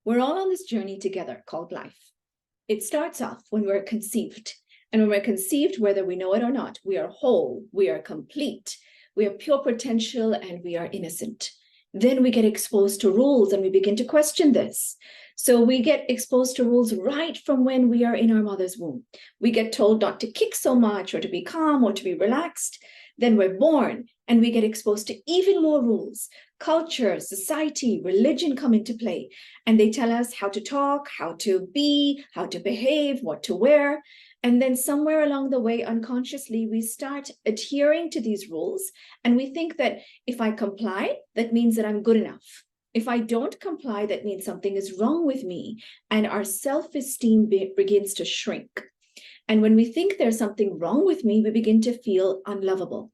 We're all on this journey together called life. It starts off when we're conceived. And when we're conceived, whether we know it or not, we are whole, we are complete, we are pure potential, and we are innocent. Then we get exposed to rules and we begin to question this. So we get exposed to rules right from when we are in our mother's womb. We get told not to kick so much or to be calm or to be relaxed. Then we're born and we get exposed to even more rules. Culture, society, religion come into play, and they tell us how to talk, how to be, how to behave, what to wear. And then somewhere along the way, unconsciously, we start adhering to these rules. And we think that if I comply, that means that I'm good enough. If I don't comply, that means something is wrong with me. And our self-esteem begins to shrink. And when we think there's something wrong with me, we begin to feel unlovable.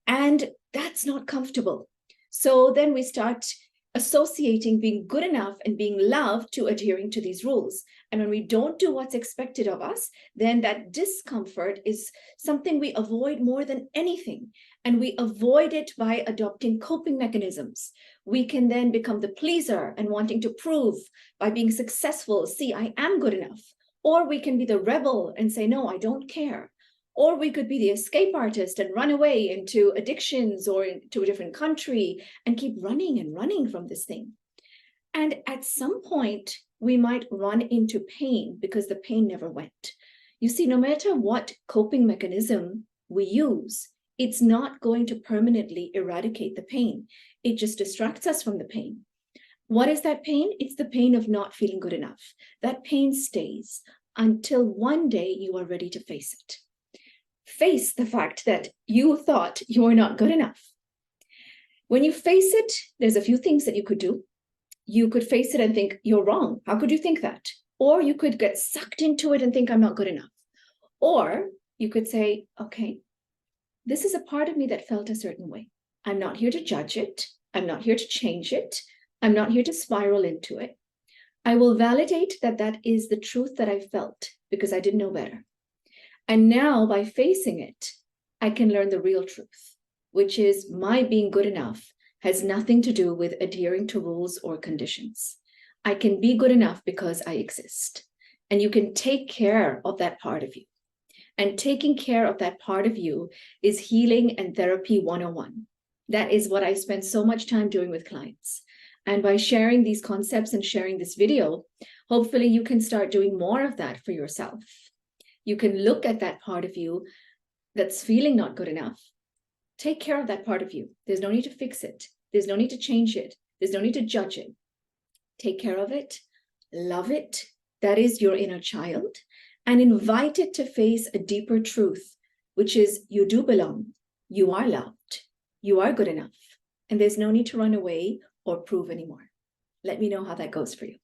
And that's not comfortable. So then we start associating being good enough and being loved to adhering to these rules. And when we don't do what's expected of us, then that discomfort is something we avoid more than anything. And we avoid it by adopting coping mechanisms. We can then become the pleaser and wanting to prove by being successful, see, I am good enough. Or we can be the rebel and say, no, I don't care. Or we could be the escape artist and run away into addictions or into a different country and keep running and running from this thing. And at some point, we might run into pain because the pain never went. You see, no matter what coping mechanism we use, it's not going to permanently eradicate the pain. It just distracts us from the pain. What is that pain? It's the pain of not feeling good enough. That pain stays until one day you are ready to face it. Face the fact that you thought you were not good enough. When you face it, there's a few things that you could do. You could face it and think, you're wrong. How could you think that? Or you could get sucked into it and think, I'm not good enough. Or you could say, okay, this is a part of me that felt a certain way. I'm not here to judge it. I'm not here to change it. I'm not here to spiral into it. I will validate that that is the truth that I felt because I didn't know better. And now by facing it, I can learn the real truth, which is my being good enough has nothing to do with adhering to rules or conditions. I can be good enough because I exist. And you can take care of that part of you. And taking care of that part of you is healing and therapy 101. That is what I spend so much time doing with clients. And by sharing these concepts and sharing this video, hopefully you can start doing more of that for yourself. You can look at that part of you that's feeling not good enough. Take care of that part of you. There's no need to fix it. There's no need to change it. There's no need to judge it. Take care of it. Love it. That is your inner child. And invite it to face a deeper truth, which is you do belong. You are loved. You are good enough. And there's no need to run away or prove anymore. Let me know how that goes for you.